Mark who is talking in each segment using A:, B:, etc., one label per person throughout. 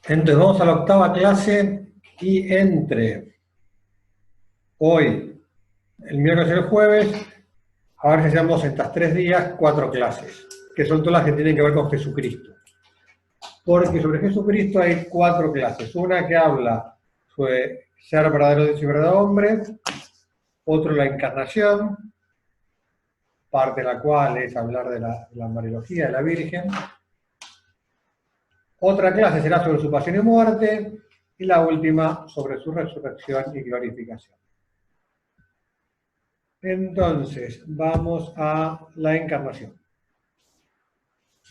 A: Entonces vamos a la octava clase y entre hoy, el miércoles y el jueves, a ver si hacemos estas 3 días 4 clases, que son todas las que tienen que ver con Jesucristo. Porque sobre Jesucristo hay 4 clases. Una que habla sobre ser verdadero Dios y verdadero hombre, otro la encarnación, parte de la cual es hablar de la Mariología de la Virgen. Otra clase será sobre su pasión y muerte, y la última sobre su resurrección y glorificación. Entonces, vamos a la encarnación.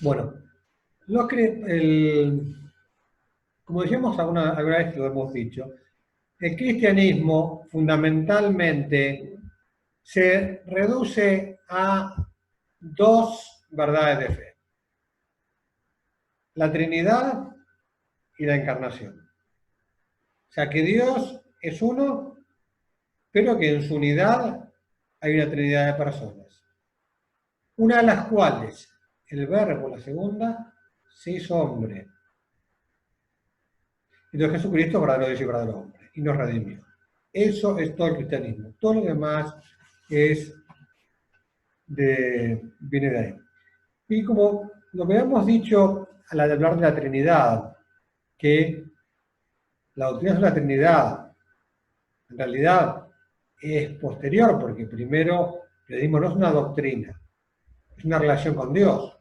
A: Bueno, como decíamos alguna vez que lo hemos dicho, el cristianismo fundamentalmente se reduce a 2 verdades de fe: la Trinidad y la encarnación. O sea, que Dios es uno, pero que en su unidad hay una trinidad de personas. Una de las cuales, el Verbo, la segunda, se hizo hombre. Entonces Jesucristo es verdadero Dios y verdadero hombre, y nos redimió. Eso es todo el cristianismo. Todo lo demás viene de ahí. Y como lo que hemos dicho al hablar de la Trinidad, que la doctrina de la Trinidad en realidad es posterior, porque primero le dimos, no es una doctrina, es una relación con Dios.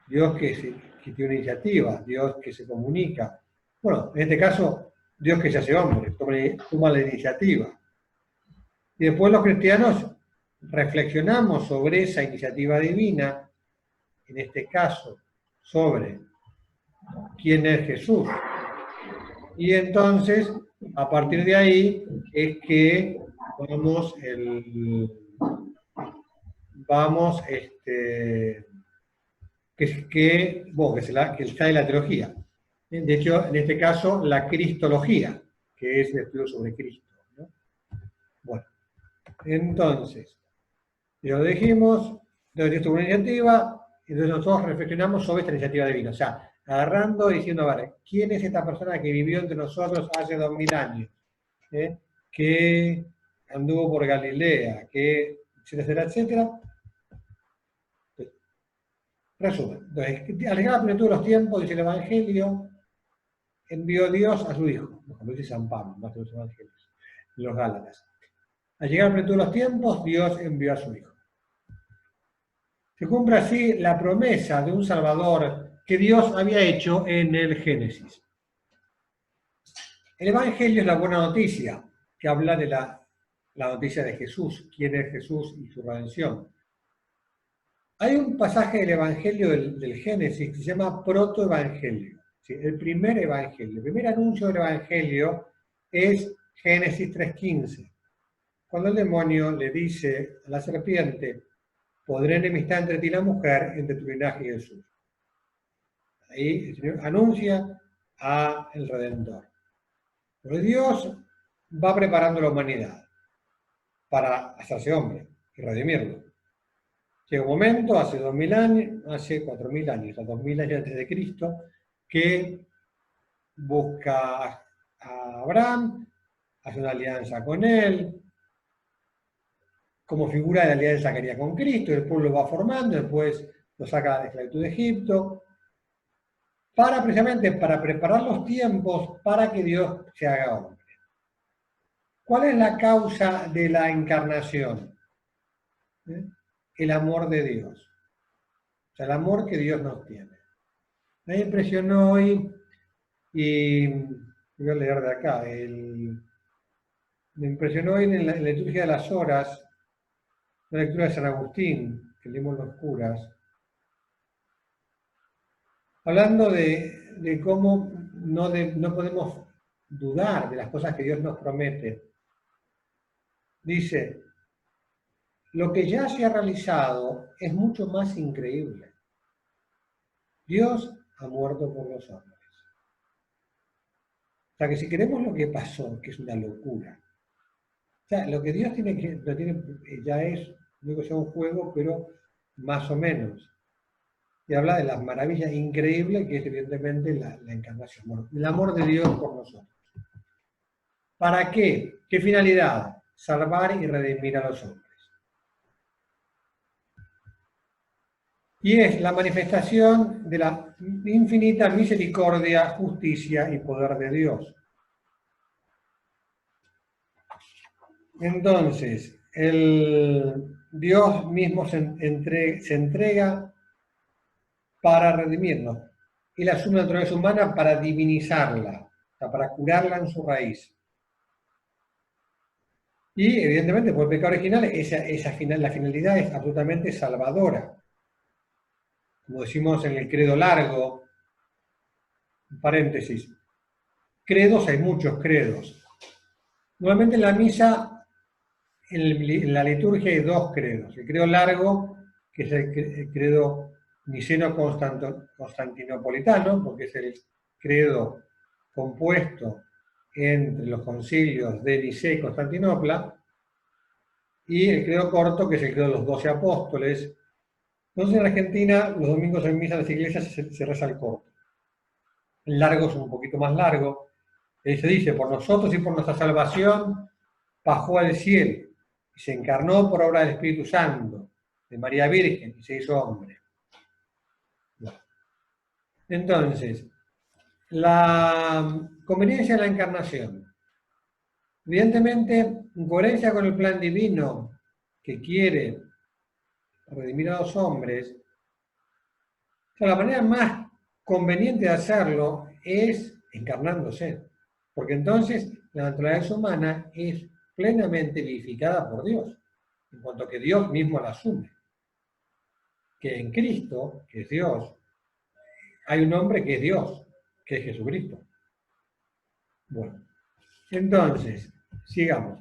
A: Dios que tiene una iniciativa, Dios que se comunica. Bueno, en este caso, Dios que se hace hombre, toma la iniciativa. Y después los cristianos reflexionamos sobre esa iniciativa divina, en este caso, sobre quién es Jesús. Y entonces, a partir de ahí, es que que está en la teología. De hecho, en este caso, la cristología, que es el estudio sobre Cristo, ¿no? Bueno, entonces, lo dijimos, Dios tuvo una iniciativa, y entonces nosotros reflexionamos sobre esta iniciativa divina. O sea, agarrando y diciendo, vale, ¿quién es esta persona que vivió entre nosotros hace 2000 años? Que anduvo por Galilea, que etcétera, etcétera. Resumen, entonces, al llegar a la plenitud de los tiempos, dice el Evangelio, envió Dios a su Hijo, como dice San Pablo, más de los Evangelios, los Gálatas. Al llegar a la plenitud de los tiempos, Dios envió a su Hijo. Se cumple así la promesa de un Salvador que Dios había hecho en el Génesis. El Evangelio es la buena noticia, que habla de la noticia de Jesús, quién es Jesús y su redención. Hay un pasaje del Evangelio del Génesis que se llama protoevangelio, ¿sí? El primer evangelio, el primer anuncio del Evangelio es Génesis 3:15, cuando el demonio le dice a la serpiente: podré enemistar entre ti y la mujer, entre tu linaje y el suyo. Ahí el Señor anuncia al Redentor. Pero Dios va preparando la humanidad para hacerse hombre y redimirlo. Llega un momento, hace 2000 años, hace 4000 años, a 2000 años antes de Cristo, que busca a Abraham, hace una alianza con él, como figura de la alianza que haría con Cristo, el pueblo va formando, después lo saca de la esclavitud de Egipto, precisamente para preparar los tiempos para que Dios se haga hombre. ¿Cuál es la causa de la encarnación? El amor de Dios. O sea, el amor que Dios nos tiene. Me impresionó hoy, y voy a leer de acá, me impresionó hoy en la liturgia de las horas, la lectura de San Agustín, que leímos los curas, hablando de cómo no podemos dudar de las cosas que Dios nos promete. Dice: lo que ya se ha realizado es mucho más increíble. Dios ha muerto por los hombres. O sea, que si queremos lo que pasó, que es una locura, o sea, lo que Dios ya es, no digo que sea un juego, pero más o menos. y habla de las maravillas increíbles que es evidentemente la encarnación. Bueno, el amor de Dios por nosotros. ¿Para qué? ¿Qué finalidad? Salvar y redimir a los hombres. Y es la manifestación de la infinita misericordia, justicia y poder de Dios. Entonces, Dios mismo se entrega para redimirnos. Él asume la naturaleza humana para divinizarla, o sea, para curarla en su raíz. Y evidentemente, por el pecado original, la finalidad es absolutamente salvadora. Como decimos en el credo largo, paréntesis, credos, hay muchos credos. Normalmente en la misa, en la liturgia hay dos credos. El credo largo, que es el credo niceno-constantinopolitano, porque es el credo compuesto entre los concilios de Nicea y Constantinopla, y el credo corto, que es el credo de los 12 apóstoles. Entonces en Argentina, los domingos en misa de las iglesias se reza el corto. El largo es un poquito más largo. Y se dice, por nosotros y por nuestra salvación, bajó al cielo y se encarnó por obra del Espíritu Santo, de María Virgen, y se hizo hombre. Entonces, la conveniencia de la encarnación. Evidentemente, en coherencia con el plan divino que quiere redimir a los hombres, la manera más conveniente de hacerlo es encarnándose, porque entonces la naturaleza humana es plenamente vivificada por Dios, en cuanto que Dios mismo la asume. Que en Cristo, que es Dios, hay un hombre que es Dios, que es Jesucristo. Bueno, entonces, sigamos.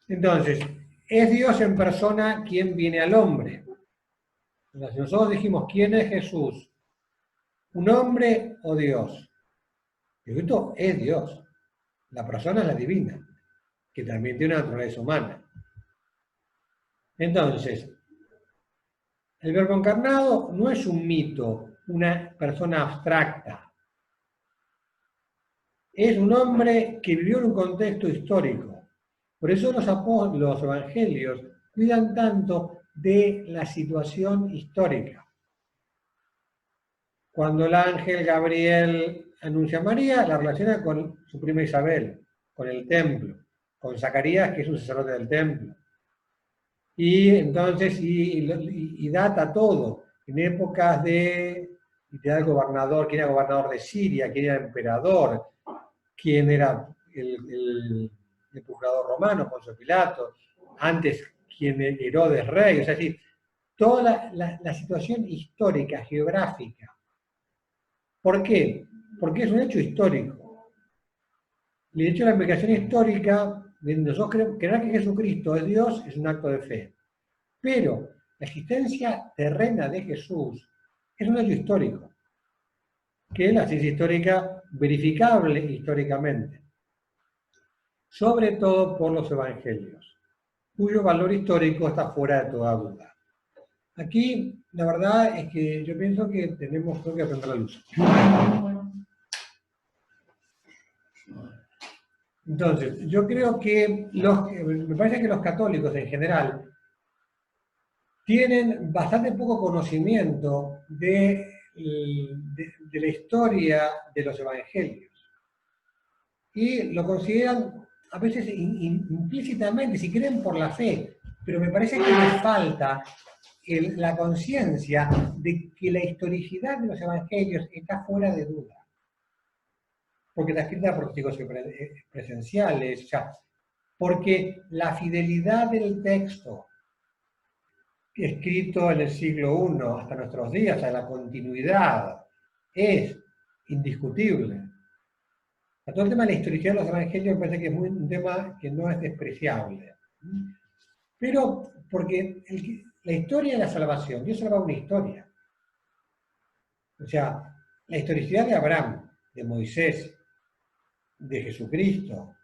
A: Entonces, es Dios en persona quien viene al hombre. Entonces, nosotros dijimos, ¿quién es Jesús? ¿Un hombre o Dios? Jesucristo es Dios. La persona es la divina, que también tiene una naturaleza humana. Entonces, el Verbo encarnado no es un mito, una persona abstracta. Es un hombre que vivió en un contexto histórico. Por eso los evangelios cuidan tanto de la situación histórica. Cuando el ángel Gabriel anuncia a María, la relaciona con su prima Isabel, con el templo, con Zacarías, que es un sacerdote del templo. Y entonces, y data todo, en épocas de, quién era gobernador de Siria, quién era emperador, quién era el procurador romano, Poncio Pilato, antes quién era Herodes rey, o sea, sí, toda la situación histórica, geográfica. ¿Por qué? Porque es un hecho histórico. Y de hecho la implicación histórica, de nosotros creer que Jesucristo es Dios, es un acto de fe. Pero la existencia terrena de Jesús es un hecho histórico, que es la ciencia histórica verificable históricamente, sobre todo por los evangelios, cuyo valor histórico está fuera de toda duda. Aquí, la verdad es que yo pienso que tenemos que aprender la luz. Entonces, yo creo que me parece que los católicos en general tienen bastante poco conocimiento de la historia de los evangelios. Y lo consideran a veces implícitamente, si creen por la fe, pero me parece que les falta la conciencia de que la historicidad de los evangelios está fuera de duda. Porque está escrita por testigos presenciales, o sea, porque la fidelidad del texto escrito en el siglo I hasta nuestros días, a la continuidad, es indiscutible. Todo el tema de la historicidad de los evangelios me parece que es un tema que no es despreciable. Pero porque la historia de la salvación, Dios salva una historia. O sea, la historicidad de Abraham, de Moisés, de Jesucristo,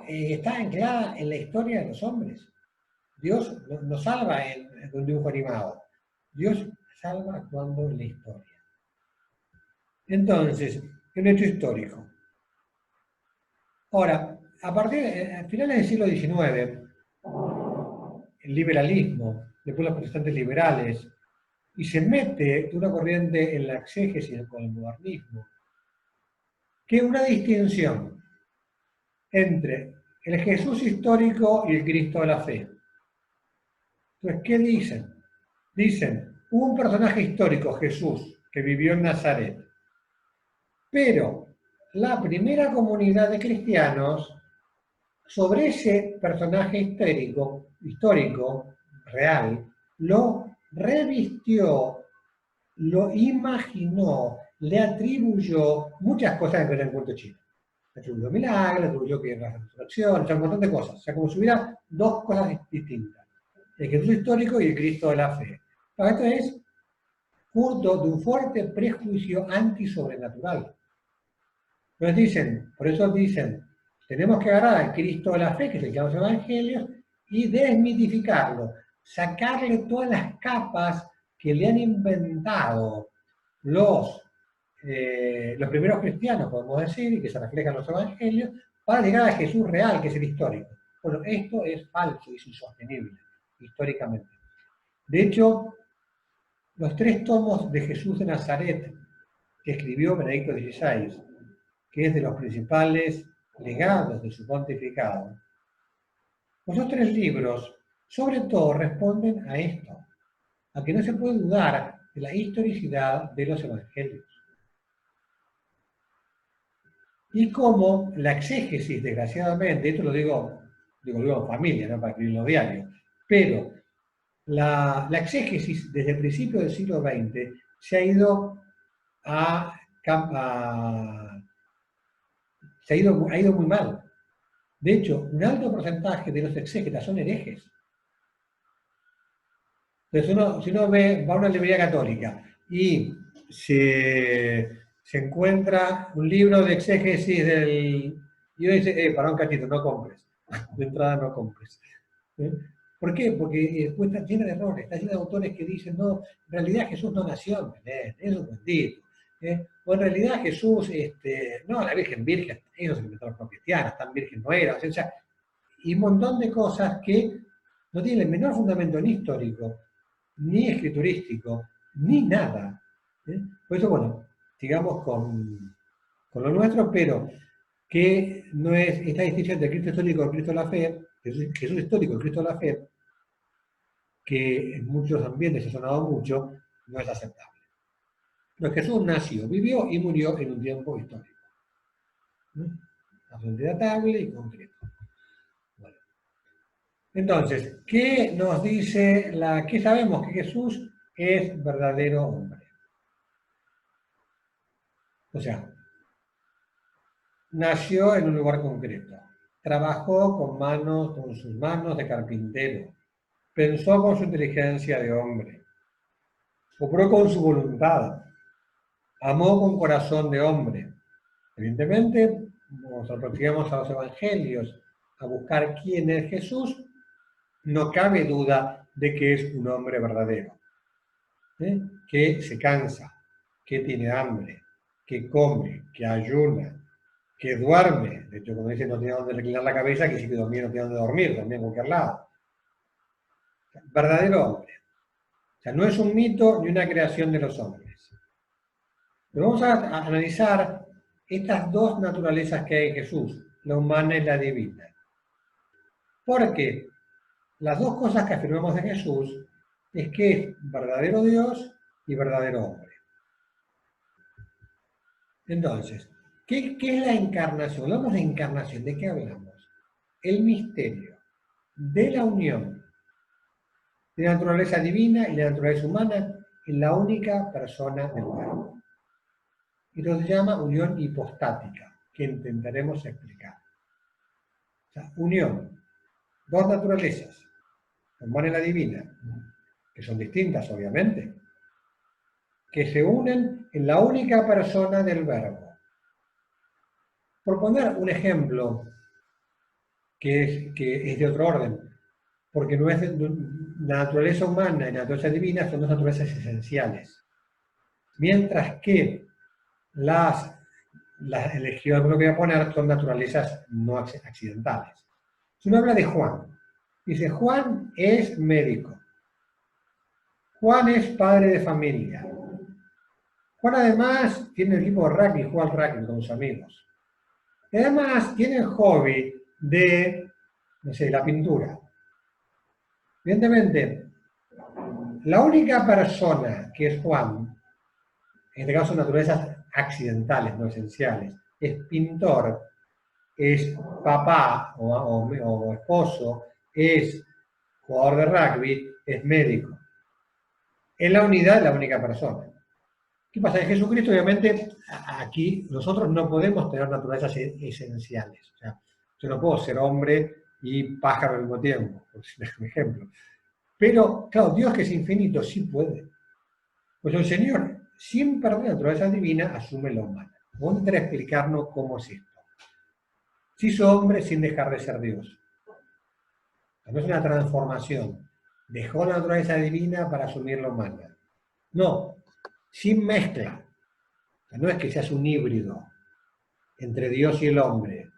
A: está anclada en la historia de los hombres. Dios nos salva de un dibujo animado. Dios salva actuando en la historia. Entonces, un hecho histórico. Ahora, a finales del siglo XIX, el liberalismo, después los protestantes liberales, y se mete una corriente en la exégesis con el modernismo, que es una distinción entre el Jesús histórico y el Cristo de la fe. Entonces, ¿qué dicen? Dicen, hubo un personaje histórico, Jesús, que vivió en Nazaret, pero la primera comunidad de cristianos, sobre ese personaje histórico, real, lo revistió, lo imaginó, le atribuyó muchas cosas que eran en cuento chino. Le atribuyó milagros, le atribuyó que era la resurrección, o sea, un montón de cosas. O sea, como si hubiera dos cosas distintas. El Jesús histórico y el Cristo de la fe. Esto es fruto de un fuerte prejuicio antisobrenatural. Entonces dicen, por eso dicen, tenemos que agarrar al Cristo de la fe, que es el que llama los evangelios, y desmitificarlo, sacarle todas las capas que le han inventado los primeros cristianos, podemos decir, y que se reflejan en los evangelios, para llegar a Jesús real, que es el histórico. Bueno, esto es falso y es insostenible, históricamente. De hecho, los 3 tomos de Jesús de Nazaret que escribió Benedicto XVI, que es de los principales legados de su pontificado, esos 3 libros, sobre todo, responden a esto, a que no se puede dudar de la historicidad de los evangelios. Y cómo la exégesis, desgraciadamente, esto lo digo en familia, no para escribirlo diario, pero la exégesis desde el principio del siglo XX se ha ido ha ido muy mal. De hecho, un alto porcentaje de los exégetas son herejes. Entonces, si uno va a una librería católica y se encuentra un libro de exégesis y uno dice, para un cachito, no compres. De entrada no compres. ¿Por qué? Porque después está llena de errores, está llena de autores que dicen, no, en realidad Jesús no nació en Belén, es un bendito. O en realidad Jesús, no, la Virgen, ellos se inventaron los cristianos, tan virgen no era, o sea, y un montón de cosas que no tienen el menor fundamento ni histórico, ni escriturístico, ni nada. Por eso, bueno, sigamos con lo nuestro, pero que no es esta distinción entre Cristo histórico y Cristo de la fe, Jesús histórico y Cristo de la fe, que en muchos ambientes ha sonado mucho, no es aceptable. Pero Jesús nació, vivió y murió en un tiempo histórico. Absolutamente datable y concreto. Bueno. Entonces, ¿qué nos dice qué sabemos? Que Jesús es verdadero hombre. O sea, nació en un lugar concreto, trabajó con sus manos de carpintero, pensó con su inteligencia de hombre, obró con su voluntad, amó con corazón de hombre. Evidentemente, nos aproximamos a los evangelios a buscar quién es Jesús, no cabe duda de que es un hombre verdadero, que se cansa, que tiene hambre, que come, que ayuna, que duerme. De hecho, cuando dice no tiene dónde reclinar la cabeza, que sí que dormir no tiene dónde dormir, también en cualquier lado. Verdadero hombre. O sea, no es un mito ni una creación de los hombres. Pero vamos a analizar estas 2 naturalezas que hay en Jesús, la humana y la divina. Porque las 2 cosas que afirmamos de Jesús es que es verdadero Dios y verdadero hombre. Entonces, ¿qué es la encarnación? Hablamos de encarnación, ¿de qué hablamos? El misterio de la unión de la naturaleza divina y la naturaleza humana en la única persona del Verbo. Y esto se llama unión hipostática, que intentaremos explicar. O sea, unión, 2 naturalezas, la humana y la divina, que son distintas obviamente, que se unen en la única persona del Verbo. Por poner un ejemplo que es de otro orden, porque no es, la naturaleza humana y la naturaleza divina son dos naturalezas esenciales. Mientras que el ejemplo que voy a poner son naturalezas no accidentales. Si uno habla de Juan, dice, Juan es médico. Juan es padre de familia. Juan además tiene el equipo de rugby, juega al rugby con sus amigos. Y además tiene el hobby de, no sé, la pintura. Evidentemente, la única persona que es Juan, en este caso naturalezas accidentales, no esenciales, es pintor, es papá o esposo, es jugador de rugby, es médico. En la unidad, la única persona. ¿Qué pasa? En Jesucristo, obviamente, aquí nosotros no podemos tener naturalezas esenciales. O sea, yo no puedo ser hombre y pájaro al mismo tiempo, por ejemplo. Pero, claro, Dios que es infinito sí puede. Pues el Señor, sin perder la naturaleza divina, asume la humana. Vamos a intentar explicarnos cómo es esto. Se hizo hombre sin dejar de ser Dios. No es una transformación. Dejó la naturaleza divina para asumir la humana. No, sin mezcla. O sea, no es que seas un híbrido entre Dios y el hombre,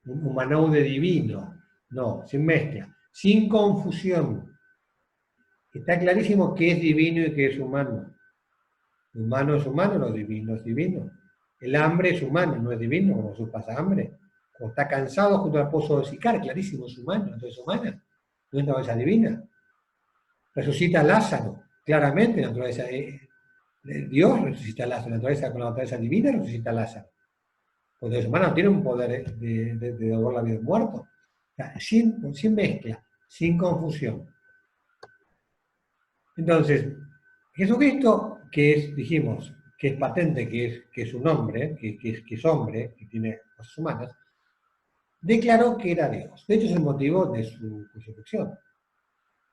A: un humanoide divino. No, sin mezcla. Sin confusión. Está clarísimo qué es divino y qué es humano. Lo humano es humano, lo divino es divino. El hambre es humano, no es divino, como Jesús pasa hambre. Como está cansado junto al pozo de Sicar, clarísimo, es humano, entonces es humana, no es naturaleza divina. Resucita a Lázaro, claramente, naturaleza Dios resucita a Lázaro, naturaleza con la naturaleza divina resucita a Lázaro. Porque es humano, tiene un poder de devolver la vida de muerto. O sea, sin mezcla, sin confusión. Entonces, Jesucristo, que es, dijimos, que es patente, que es un hombre, que es hombre, que tiene cosas humanas, declaró que era Dios. De hecho, es el motivo de su crucifixión.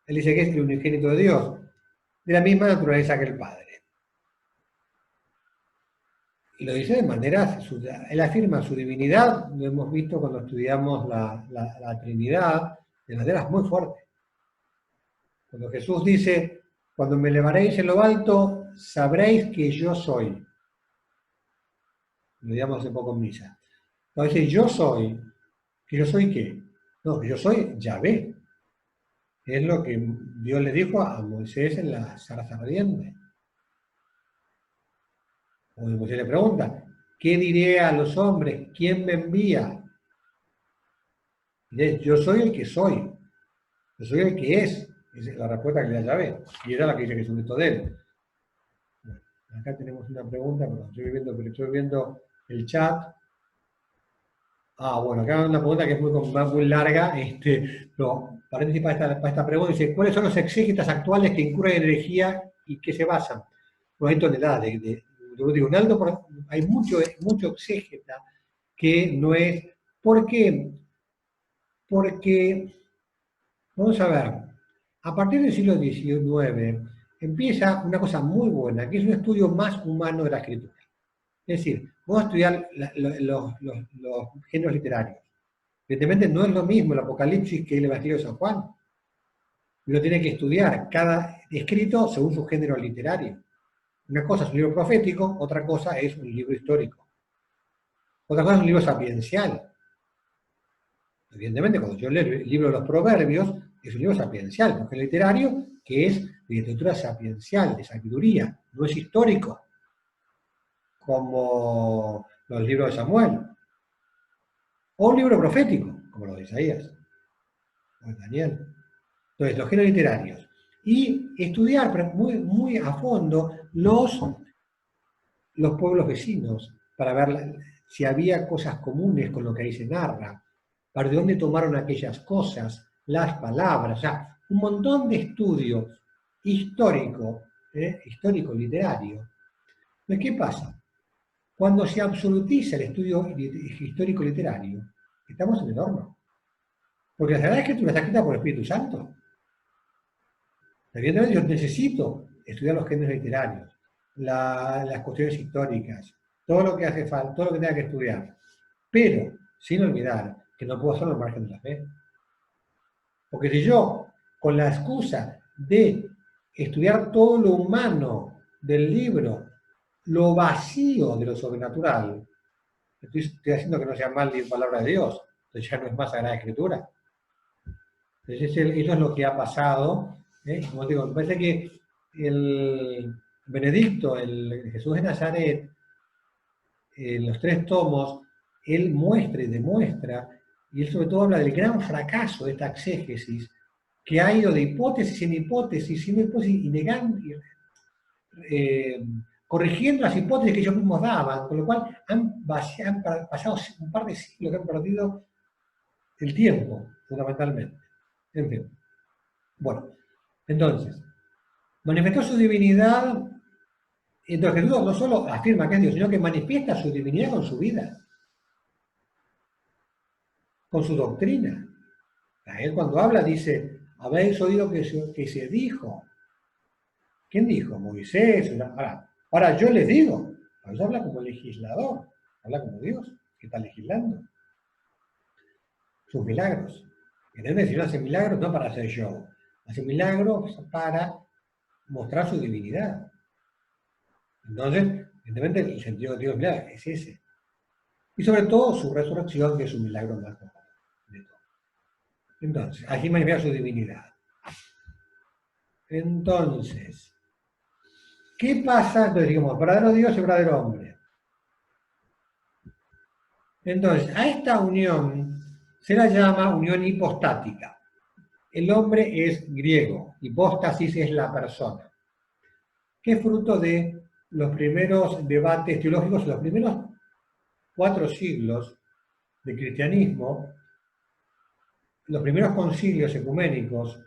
A: Él dice que es el unigénito de Dios, de la misma naturaleza que el Padre. Y lo dice de manera, él afirma su divinidad, lo hemos visto cuando estudiamos la Trinidad, de maneras muy fuertes. Cuando Jesús dice, cuando me elevaréis en lo alto, sabréis que yo soy. Lo digamos hace poco en misa. Cuando dice yo soy, ¿que yo soy qué? No, que yo soy Yahvé. Es lo que Dios le dijo a Moisés en la zarza ardiente. Cuando Moisés le pregunta, ¿qué diré a los hombres? ¿Quién me envía? Y dice, yo soy el que soy. Yo soy el que es. Esa es la respuesta que le da Yahvé. Y era la que dice Jesucristo de él. Bueno, acá tenemos una pregunta, pero estoy viendo el chat. Bueno, acá hay una pregunta que es muy larga, pero paréntesis para esta pregunta, dice, ¿cuáles son los exégetas actuales que incurren en herejía y qué se basan? Bueno, hay toneladas hay mucho exégeta que no es. ¿Por qué? Porque, vamos a ver, a partir del siglo XIX empieza una cosa muy buena, que es un estudio más humano de la escritura. Es decir, vamos a estudiar los géneros literarios. Evidentemente no es lo mismo el Apocalipsis que el Evangelio de San Juan. Uno tiene que estudiar cada escrito según su género literario. Una cosa es un libro profético, otra cosa es un libro histórico. Otra cosa es un libro sapiencial. Evidentemente, cuando yo leo el libro de los Proverbios, es un libro sapiencial, porque es literario, que es de literatura sapiencial, de sabiduría, no es histórico, como los libros de Samuel. O un libro profético, como los de Isaías, o de Daniel. Entonces, los géneros literarios. Y estudiar muy a fondo los pueblos vecinos, para ver si había cosas comunes con lo que ahí se narra, para de dónde tomaron aquellas cosas, las palabras, o sea, un montón de estudio histórico, histórico-literario. Entonces, ¿qué pasa? Cuando se absolutiza el estudio histórico-literario, estamos en el horno. Porque la Sagrada Escritura está escrita por el Espíritu Santo. Evidentemente yo necesito estudiar los géneros literarios, las cuestiones históricas, todo lo que hace falta, todo lo que tenga que estudiar. Pero, sin olvidar que no puedo hacerlo al margen de la fe. Porque si yo con la excusa de estudiar todo lo humano del libro, lo vacío de lo sobrenatural, estoy haciendo que no sea mal ni palabra de Dios, entonces ya no es más Sagrada Escritura. Entonces eso es lo que ha pasado. Como digo, me parece que el Benedicto, el Jesús de Nazaret, en los 3 tomos, él muestra y demuestra, y él sobre todo habla del gran fracaso de esta exégesis, que ha ido de hipótesis en hipótesis, y negando, corrigiendo las hipótesis que ellos mismos daban, con lo cual han pasado un par de siglos que han perdido el tiempo, fundamentalmente. En fin. Bueno, entonces, manifestó su divinidad. Entonces Jesús no solo afirma que es Dios, sino que manifiesta su divinidad con su vida, con su doctrina. A él cuando habla dice, habéis oído que se dijo. ¿Quién dijo? Moisés. Ahora yo les digo, Jesús habla como legislador, habla como Dios, que está legislando. Sus milagros. ¿Entiendes? Si no hace milagros, no para hacer show. Hace milagros para mostrar su divinidad. Entonces, evidentemente, el sentido de Dios es ese. Y sobre todo su resurrección, que es un milagro más de todo. Entonces, aquí manifiesta su divinidad. Entonces, ¿qué pasa? Entonces, digamos, verdadero Dios y verdadero hombre. Entonces, a esta unión se la llama unión hipostática. El hombre es griego, hipóstasis es la persona, que es fruto de los primeros debates teológicos, los primeros 4 siglos de cristianismo, los primeros concilios ecuménicos,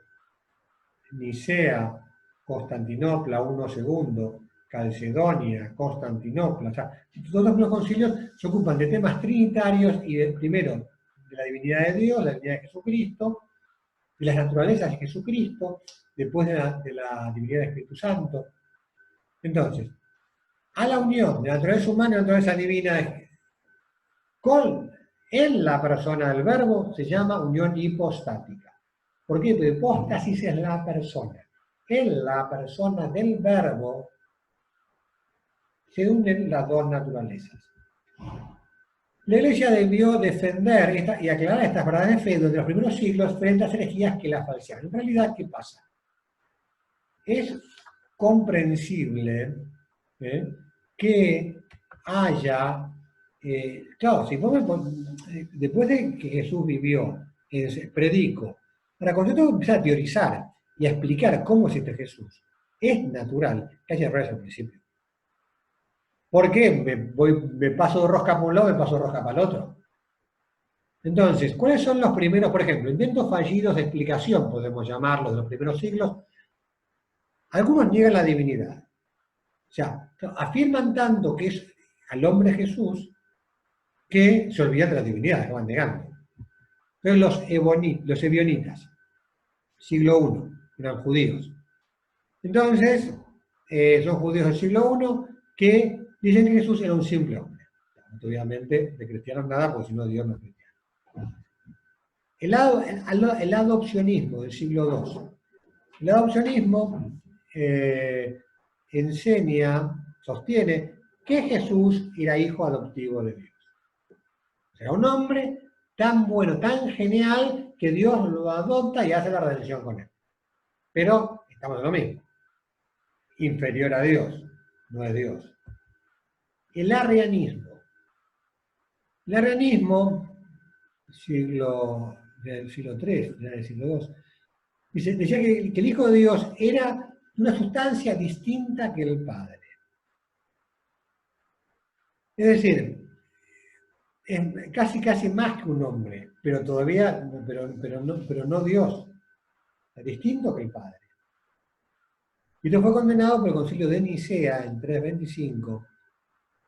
A: Nicea, Constantinopla I, II, Calcedonia, Constantinopla, o sea, todos los primeros concilios se ocupan de temas trinitarios y primero de la divinidad de Dios, la divinidad de Jesucristo, de las naturalezas de Jesucristo, después de la divinidad del Espíritu Santo. Entonces, a la unión de la naturaleza humana y la naturaleza divina en la persona del verbo se llama unión hipostática. ¿Por qué? Porque hipóstasis es la persona. En la persona del verbo se unen las 2 naturalezas. La Iglesia debió defender y aclarar estas verdades de fe durante los primeros siglos frente a las herejías que las falseaban. En realidad, ¿qué pasa? Es comprensible que haya, claro, si después de que Jesús vivió, predicó, ahora cuando yo empezar a teorizar y a explicar cómo es este Jesús, es natural que haya errores al principio. ¿Por qué? Me paso de rosca para un lado, me paso de rosca para el otro. Entonces, ¿cuáles son los primeros, por ejemplo, intentos fallidos de explicación, podemos llamarlos, de los primeros siglos? Algunos niegan la divinidad. O sea, afirman tanto que es al hombre Jesús que se olvidan de la divinidad, acaban negando. Entonces los ebionitas, siglo I, eran judíos. Entonces, son judíos del siglo I que dicen que Jesús era un simple hombre. Obviamente, de cristianos nada, porque si no Dios no es cristiano. El adopcionismo del siglo II. El adopcionismo sostiene que Jesús era hijo adoptivo de Dios. Era un hombre tan bueno, tan genial, que Dios lo adopta y hace la redención con él. Pero estamos en lo mismo. Inferior a Dios, no es Dios. El arrianismo. El arrianismo, del siglo III, del siglo II, decía que el Hijo de Dios era una sustancia distinta que el Padre. Es decir, es casi más que un hombre, pero todavía, pero no Dios. Es distinto que el Padre. Y esto fue condenado por el Concilio de Nicea en 325,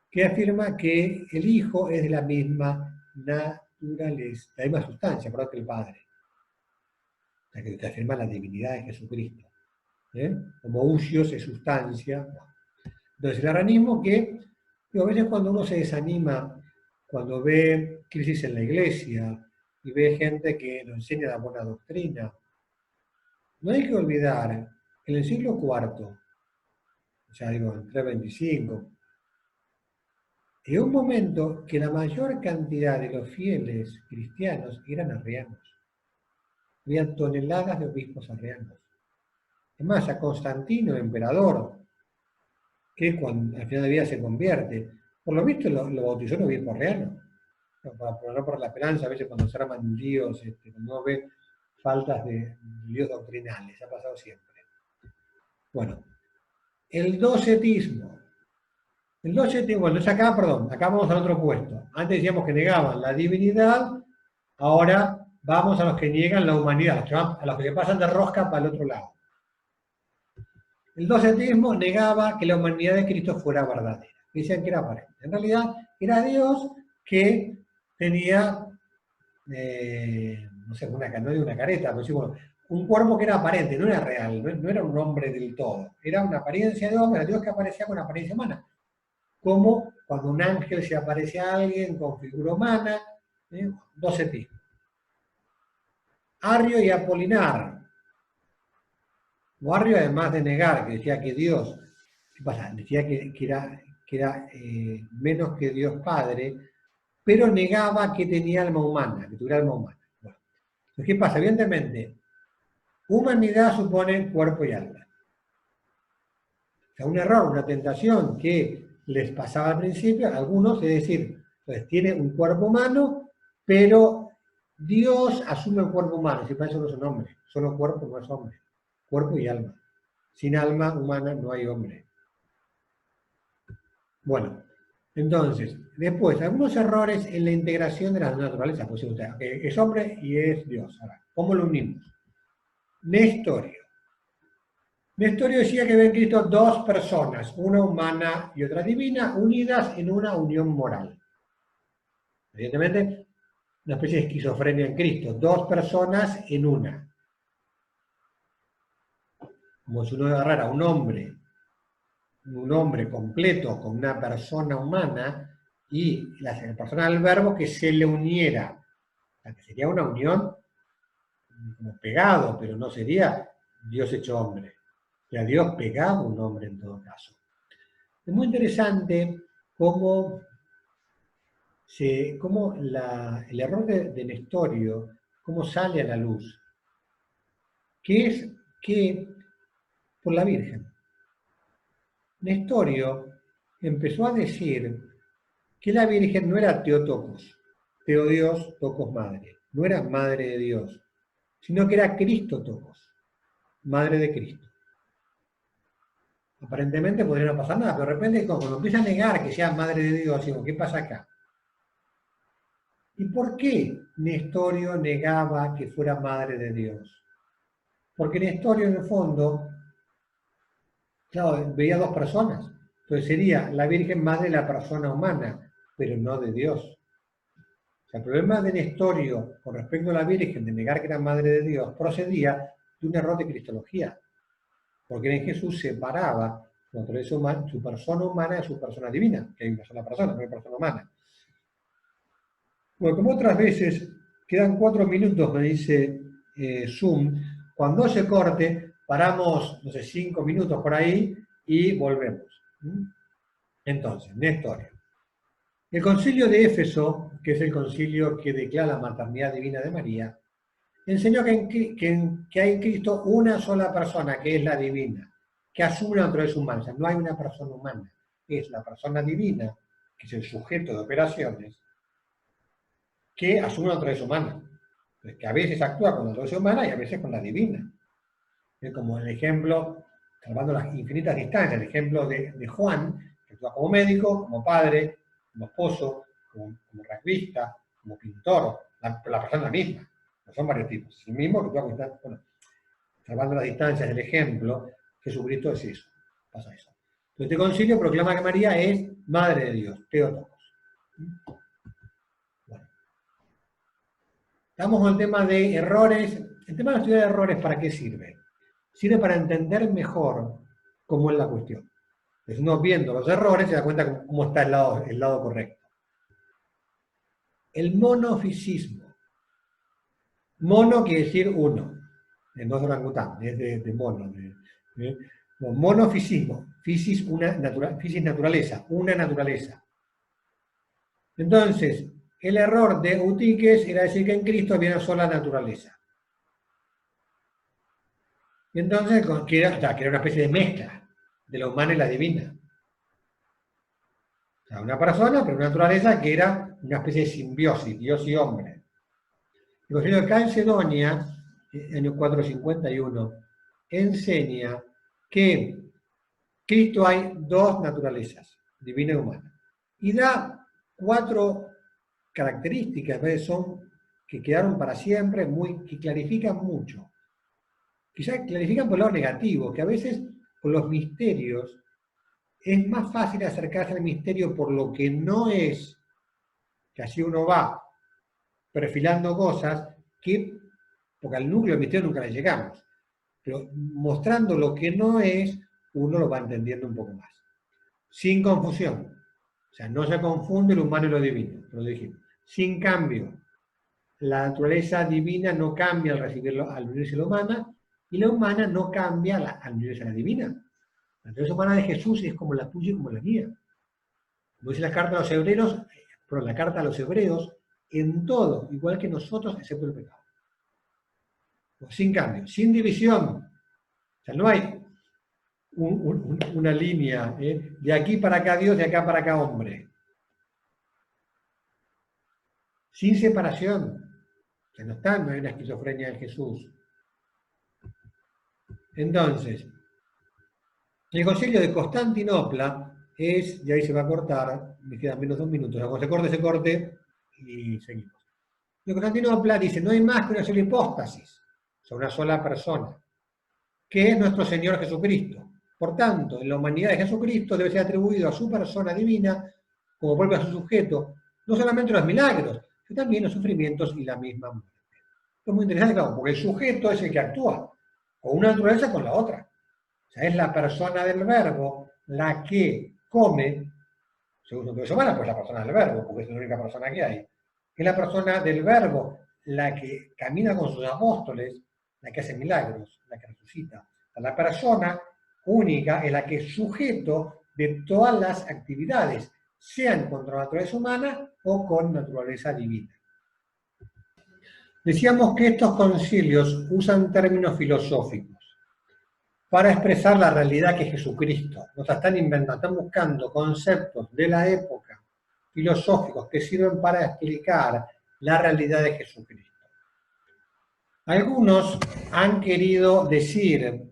A: que afirma que el Hijo es de la misma naturaleza, la misma sustancia, por que el Padre. O sea, que te afirma la divinidad de Jesucristo. Como usios es sustancia. Entonces, el arrianismo que, a veces cuando uno se desanima, cuando ve crisis en la iglesia y ve gente que no enseña la buena doctrina, no hay que olvidar que en el siglo IV, ya digo, en 325, llegó un momento que la mayor cantidad de los fieles cristianos eran arrianos. Había toneladas de obispos arrianos. Es más, a Constantino, emperador, que cuando, al final de vida se convierte, por lo visto lo bautizó un obispo arriano. No por la esperanza, a veces cuando se arman líos, no ve faltas de líos doctrinales, ha pasado siempre. Bueno, el docetismo. El docetismo, bueno, entonces acá, perdón, acá vamos al otro puesto. Antes decíamos que negaban la divinidad, ahora vamos a los que niegan la humanidad, a los que pasan de rosca para el otro lado. El docetismo negaba que la humanidad de Cristo fuera verdadera. Decían que era aparente. En realidad era Dios que tenía, no sé, no de una careta, pero sí, bueno, un cuerpo que era aparente, no era real, no era un hombre del todo. Era una apariencia de hombre, era Dios que aparecía con apariencia humana. Como cuando un ángel se aparece a alguien con figura humana, docetismo. Arrio y Apolinar. Arrio, además de negar, que decía que Dios, ¿qué pasa? Decía que era menos que Dios Padre, pero negaba que tenía alma humana, que tuviera alma humana. Bueno, entonces, ¿qué pasa? Evidentemente, humanidad supone cuerpo y alma. O sea, un error, una tentación que les pasaba al principio, a algunos, es decir, pues tiene un cuerpo humano, pero Dios asume el cuerpo humano, si para eso no es un hombre, solo cuerpo no es hombre, cuerpo y alma. Sin alma humana no hay hombre. Bueno, entonces, después, algunos errores en la integración de las naturalezas. Pues es hombre y es Dios. Ahora, ¿cómo lo unimos? Nestorio. Nestorio decía que ven en Cristo dos personas, una humana y otra divina, unidas en una unión moral. Evidentemente, una especie de esquizofrenia en Cristo, dos personas en una. Como si uno agarrara a un hombre completo con una persona humana y la persona del verbo que se le uniera. O sea, que sería una unión como pegado, pero no sería Dios hecho hombre. Ya Dios pegaba un hombre en todo caso. Es muy interesante cómo el error de Nestorio, cómo sale a la luz, que es que por la Virgen. Nestorio empezó a decir que la Virgen no era Teotocos, Teodios Tocos madre, no era madre de Dios, sino que era Cristo Tocos, madre de Cristo. Aparentemente podría no pasar nada, pero de repente cuando empieza a negar que sea madre de Dios, digo, ¿qué pasa acá? ¿Y por qué Nestorio negaba que fuera madre de Dios? Porque Nestorio en el fondo, claro, veía dos personas. Entonces sería la Virgen madre de la persona humana, pero no de Dios. O sea, el problema de Nestorio con respecto a la Virgen de negar que era madre de Dios procedía de un error de cristología. Porque en Jesús separaba su persona humana de su persona divina, que hay una sola persona, no hay persona humana. Bueno, como otras veces, quedan 4 minutos, me dice Zoom. Cuando se corte, paramos, no sé, 5 minutos por ahí y volvemos. Entonces, Nestorio. El concilio de Éfeso, que es el concilio que declara la maternidad divina de María, enseñó que hay en Cristo una sola persona, que es la divina, que asume una naturaleza humana. O sea, no hay una persona humana, es la persona divina, que es el sujeto de operaciones, que asume una naturaleza humana. Que a veces actúa con la naturaleza humana y a veces con la divina. Es como el ejemplo, salvando las infinitas distancias, el ejemplo de Juan, que actúa como médico, como padre, como esposo, como rugbyista, como pintor, la persona misma. No son varios tipos. El mismo que actúa con, bueno, salvando las distancias del ejemplo, Jesucristo es eso. Pasa eso. Entonces, este concilio proclama que María es Madre de Dios, Teotocos. Bueno. Estamos con el tema de errores. El tema de estudiar errores, ¿para qué sirve? Sirve para entender mejor cómo es la cuestión. Entonces uno viendo los errores se da cuenta cómo está el lado correcto. El monofisismo. Mono quiere decir uno. no es de orangután, es de mono. Monofisismo, fisis naturaleza, una naturaleza. Entonces, el error de Eutíquez era decir que en Cristo había una sola naturaleza. Y entonces, que era una especie de mezcla de la humana y la divina. O sea, una persona, pero una naturaleza que era una especie de simbiosis, Dios y hombre. El Concilio de Calcedonia, año 451, enseña que Cristo hay dos naturalezas, divina y humana. Y da 4 características, que quedaron para siempre, que clarifican mucho. Quizás clarifican por el lado negativo, que a veces con los misterios es más fácil acercarse al misterio por lo que no es, que así uno va perfilando cosas, porque al núcleo del misterio nunca le llegamos. Pero mostrando lo que no es, uno lo va entendiendo un poco más. Sin confusión. O sea, no se confunde lo humano y lo divino, lo dijimos. Sin cambio. La naturaleza divina no cambia al recibirlo, al unirse a la humana, y la humana no cambia al unirse a la divina. La naturaleza humana de Jesús es como la tuya y como la mía. Como dice la carta a los hebreos, la carta a los hebreos, en todo, igual que nosotros, excepto el pecado. Sin cambio, sin división. O sea, no hay una línea de aquí para acá Dios, de acá para acá hombre. Sin separación. O sea, no hay una esquizofrenia en Jesús. Entonces, el concilio de Constantinopla es, y ahí se va a cortar, me quedan menos de 2 minutos, cuando se corte y seguimos. El de Constantinopla dice, no hay más que una sola hipóstasis, o sea, una sola persona, que es nuestro Señor Jesucristo. Por tanto, en la humanidad de Jesucristo debe ser atribuido a su persona divina, como propio a su sujeto, no solamente los milagros, sino también los sufrimientos y la misma muerte. Esto es muy interesante, claro, porque el sujeto es el que actúa, con una naturaleza con la otra. O sea, es la persona del verbo la que come, según su naturaleza humana, pues la persona del verbo, porque es la única persona que hay. Es la persona del verbo la que camina con sus apóstoles, la que hace milagros, la que resucita. O sea, la persona única es la que es sujeto de todas las actividades, sean contra la naturaleza humana o con naturaleza divina. Decíamos que estos concilios usan términos filosóficos para expresar la realidad que es Jesucristo. Nos están inventando, están buscando conceptos de la época, filosóficos, que sirven para explicar la realidad de Jesucristo. Algunos han querido decir,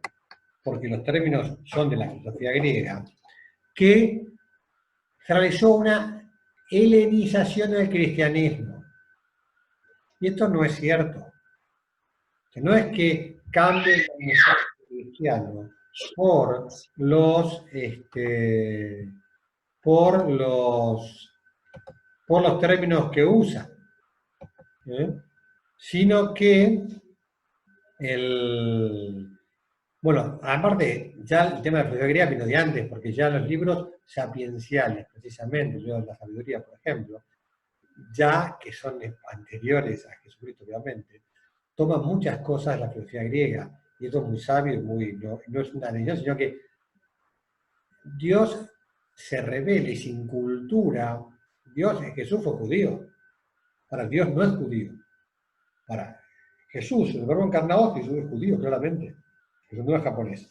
A: porque los términos son de la filosofía griega, que se realizó una helenización del cristianismo. Y esto no es cierto. Que no es que cambie el mensaje cristiano por los términos que usa, sino que bueno, aparte, ya el tema de la filosofía griega vino de antes, porque ya los libros sapienciales, precisamente, el libro de la sabiduría, por ejemplo, ya que son anteriores a Jesucristo, obviamente, toman muchas cosas de la filosofía griega, y esto es muy sabio y no es una religión, sino que Dios se revela y sin cultura. Jesús fue judío. Para Dios no es judío. Para Jesús, el verbo encarnado, Jesús es judío, claramente. Jesús no es japonés.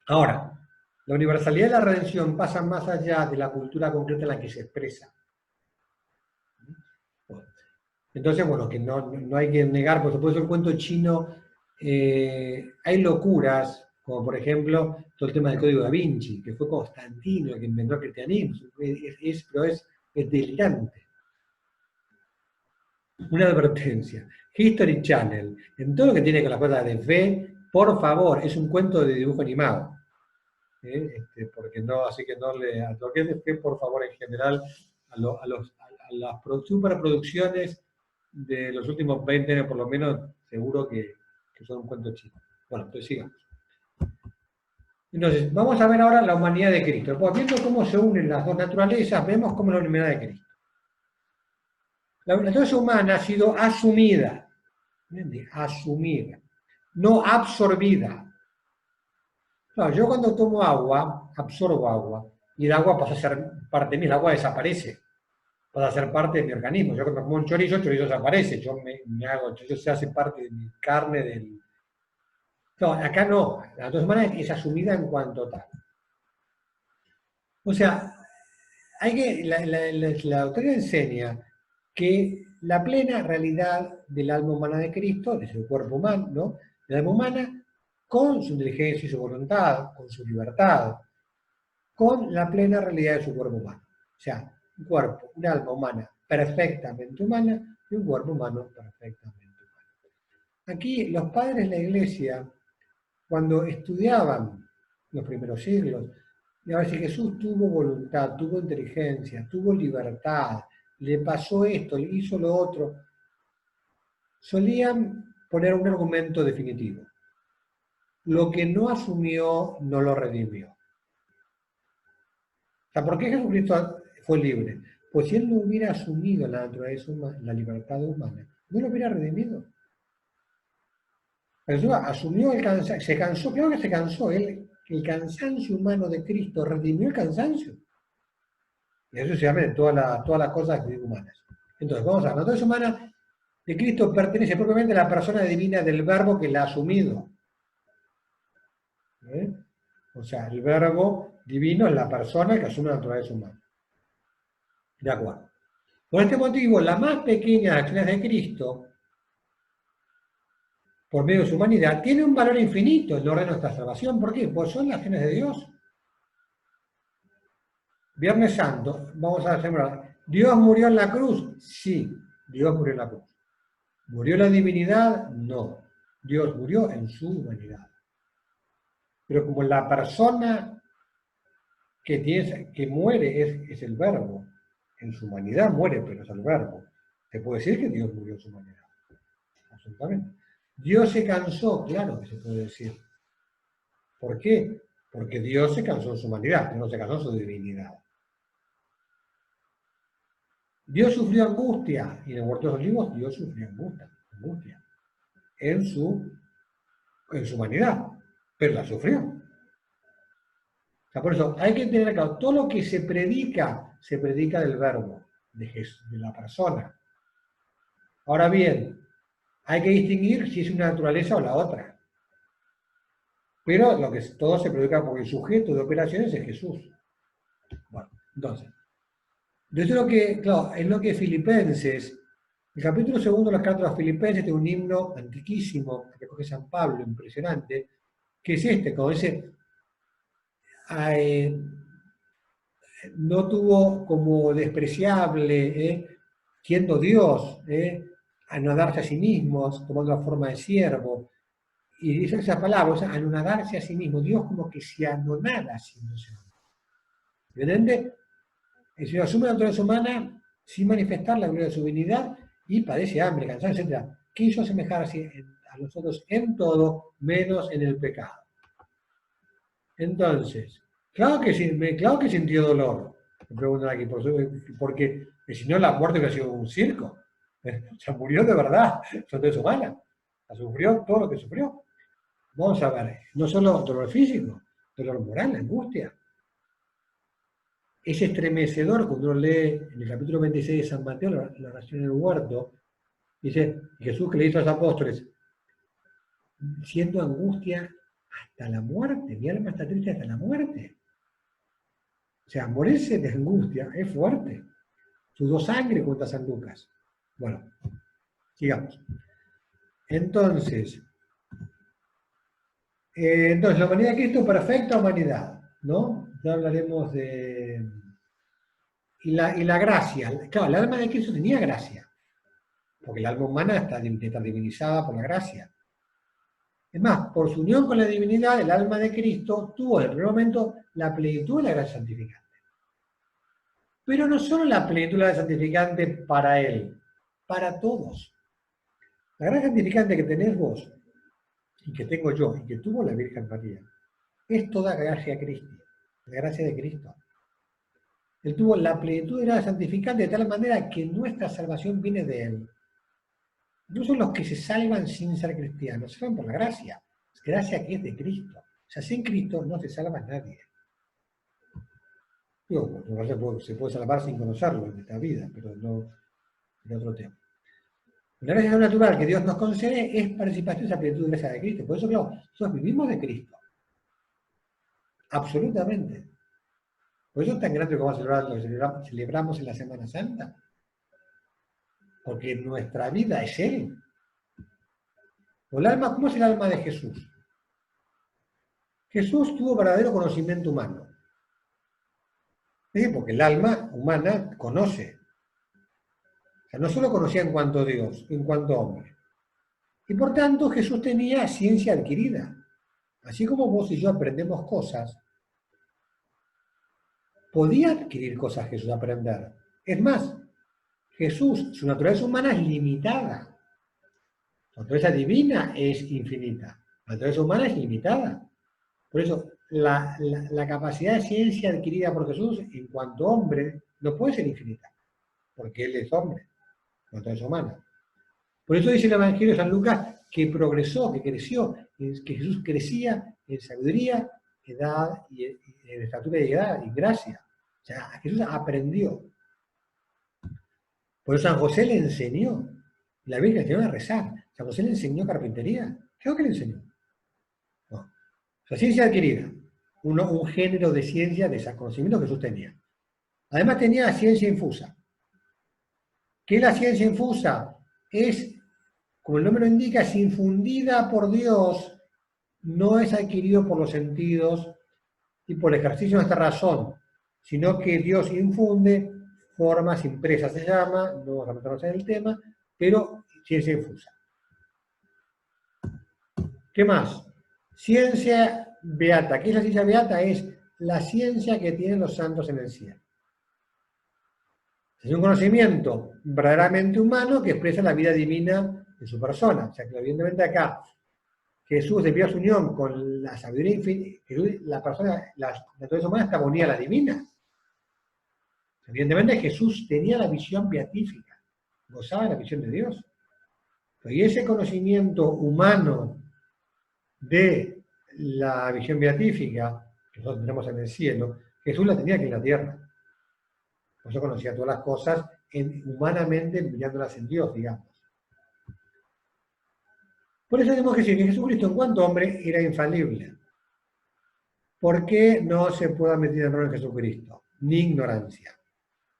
A: Ahora, la universalidad de la redención pasa más allá de la cultura concreta en la que se expresa. Entonces, bueno, que no hay que negar, por supuesto, el cuento chino, hay locuras, como por ejemplo todo el tema del Código Da Vinci, que fue Constantino el que inventó el cristianismo, pero es delirante. Una advertencia. History Channel, en todo lo que tiene con las cosas de fe, por favor, es un cuento de dibujo animado. Porque no, así que no le... A lo que es de fe, por favor, en general, a las superproducciones de los últimos 20 años, por lo menos, seguro que son un cuento chino. Bueno, entonces sigamos. Entonces, vamos a ver ahora la humanidad de Cristo. Pues viendo cómo se unen las dos naturalezas, vemos cómo es la humanidad de Cristo. La naturaleza humana ha sido asumida. Asumida. no absorbida. No, yo cuando tomo agua, absorbo agua, y el agua pasa a ser parte de mí, el agua desaparece, pasa a ser parte de mi organismo. Yo cuando como un chorizo, el chorizo desaparece, el chorizo se hace parte de mi carne, del... No, acá no, la anatomía humana es asumida en cuanto tal. O sea, la doctrina enseña que la plena realidad del alma humana de Cristo, de su cuerpo humano, ¿no? El alma humana, con su inteligencia y su voluntad, con su libertad, con la plena realidad de su cuerpo humano. O sea, un cuerpo, un alma humana perfectamente humana y un cuerpo humano perfectamente humano. Aquí los padres de la Iglesia, cuando estudiaban los primeros siglos, y a ver si Jesús tuvo voluntad, tuvo inteligencia, tuvo libertad, le pasó esto, le hizo lo otro, solían poner un argumento definitivo. Lo que no asumió, no lo redimió. O sea, ¿por qué Jesucristo fue libre? Pues si él no hubiera asumido la naturaleza humana, la libertad humana, no lo hubiera redimido. Jesús asumió el cansancio, se cansó, claro que se cansó, el cansancio humano de Cristo redimió el cansancio. Y eso se llama todas las cosas humanas. Entonces, vamos a ver, la naturaleza humana de Cristo pertenece propiamente a la persona divina del verbo que la ha asumido. ¿Eh? O sea, el verbo divino es la persona que asume la naturaleza humana. De acuerdo. Por este motivo, la más pequeña de las acciones de Cristo, por medio de su humanidad, tiene un valor infinito en el orden de nuestra salvación. ¿Por qué? Pues son las acciones de Dios. Viernes Santo, vamos a sembrar. ¿Dios murió en la cruz? Sí, Dios murió en la cruz. ¿Murió la divinidad? No. Dios murió en su humanidad. Pero como la persona que muere es el verbo, en su humanidad muere, pero es el verbo. Se puede decir que Dios murió en su humanidad. Absolutamente. Dios se cansó, claro que se puede decir. ¿Por qué? Porque Dios se cansó en su humanidad, no se cansó en su divinidad. Dios sufrió angustia, y en el huerto de los olivos Dios sufrió angustia en su humanidad, pero la sufrió. O sea, por eso hay que tener claro, todo lo que se predica del verbo, de la persona. Ahora bien, hay que distinguir si es una naturaleza o la otra. Pero todo se predica porque el sujeto de operaciones es Jesús. Bueno, entonces, desde lo que, claro, es lo que Filipenses, el capítulo 2 de las cartas de los Filipenses tiene un himno antiquísimo que recoge San Pablo, impresionante, que es este, como dice, no tuvo como despreciable, siendo Dios, anodarse a sí mismos, tomando la forma de siervo. Y dice esa palabra, o sea, anodarse a sí mismo. Dios como que se anonada a sí mismo. ¿Entiende? El Señor asume la naturaleza humana sin manifestar la gloria de su divinidad y padece hambre, cansancio, etc. Quiso asemejarse a nosotros en todo, menos en el pecado. Entonces, claro que sintió dolor, me preguntan aquí, porque si no la muerte hubiera sido un circo. Se murió de verdad, naturaleza humana. La sufrió todo lo que sufrió. Vamos a ver, no solo dolor físico, dolor moral, angustia. Es estremecedor cuando uno lee en el capítulo 26 de San Mateo, la oración en el huerto, dice Jesús que le hizo a los apóstoles, siento angustia hasta la muerte, mi alma está triste hasta la muerte. O sea, morirse de angustia es fuerte. Sudó sangre, cuenta San Lucas. Bueno, sigamos. Entonces, la humanidad de Cristo, perfecta humanidad, ¿no? Ya hablaremos de... Y la gracia. Claro, el alma de Cristo tenía gracia, porque el alma humana está divinizada por la gracia. Es más, por su unión con la divinidad, el alma de Cristo tuvo en el primer momento la plenitud de la gracia santificante. Pero no solo la plenitud de la gracia santificante para él, para todos. La gracia santificante que tenés vos, y que tengo yo, y que tuvo la Virgen María, es toda gracia Cristo, la gracia de Cristo. Él tuvo la plenitud de la gracia santificante de tal manera que nuestra salvación viene de él. Incluso los que se salvan sin ser cristianos, se salvan por la gracia. Gracia que es de Cristo. O sea, sin Cristo no se salva nadie. Digo, se puede salvar sin conocerlo en esta vida, pero no es otro tema. La gracia natural que Dios nos concede es participación de esa plenitud de gracia de Cristo. Por eso, claro, nosotros vivimos de Cristo. Absolutamente. Por eso es tan grande como lo que celebramos en la Semana Santa. Porque nuestra vida es Él. O el alma, ¿cómo es el alma de Jesús? Jesús tuvo verdadero conocimiento humano. ¿Sí? Porque el alma humana conoce. O sea, no solo conocía en cuanto Dios, en cuanto hombre. Y por tanto Jesús tenía ciencia adquirida. Así como vos y yo aprendemos cosas, podía adquirir cosas Jesús, aprender. Es más, Jesús, su naturaleza humana es limitada. Su naturaleza divina es infinita. La naturaleza humana es limitada. Por eso, la capacidad de ciencia adquirida por Jesús en cuanto hombre no puede ser infinita, porque Él es hombre, la naturaleza humana. Por eso dice el Evangelio de San Lucas que progresó, que creció, que Jesús crecía en sabiduría, edad, y en estatura y edad, y gracia. O sea, Jesús aprendió. Por eso San José le enseñó. La Virgen le enseñó a rezar. San José le enseñó carpintería. ¿Qué es lo que le enseñó? No. O sea, ciencia adquirida. Un género de ciencia, de conocimiento que Jesús tenía. Además tenía ciencia infusa. ¿Qué es la ciencia infusa? Es, como el nombre lo indica, es infundida por Dios, no es adquirido por los sentidos y por el ejercicio de nuestra razón, sino que Dios infunde formas impresas, se llama, no vamos a meternos en el tema, pero ciencia infusa. ¿Qué más? Ciencia beata. ¿Qué es la ciencia beata? Es la ciencia que tienen los santos en el cielo. Es un conocimiento verdaderamente humano que expresa la vida divina de su persona. O sea que evidentemente acá Jesús, debido a su unión con la sabiduría infinita, la naturaleza humana está unida a la divina. Evidentemente Jesús tenía la visión beatífica, gozaba de la visión de Dios. Y ese conocimiento humano de la visión beatífica, que nosotros tenemos en el cielo, Jesús la tenía aquí en la tierra. Por eso conocía todas las cosas humanamente, mirándolas en Dios, digamos. Por eso tenemos que decir que Jesucristo en cuanto hombre era infalible. ¿Por qué no se puede admitir error en Jesucristo? Ni ignorancia.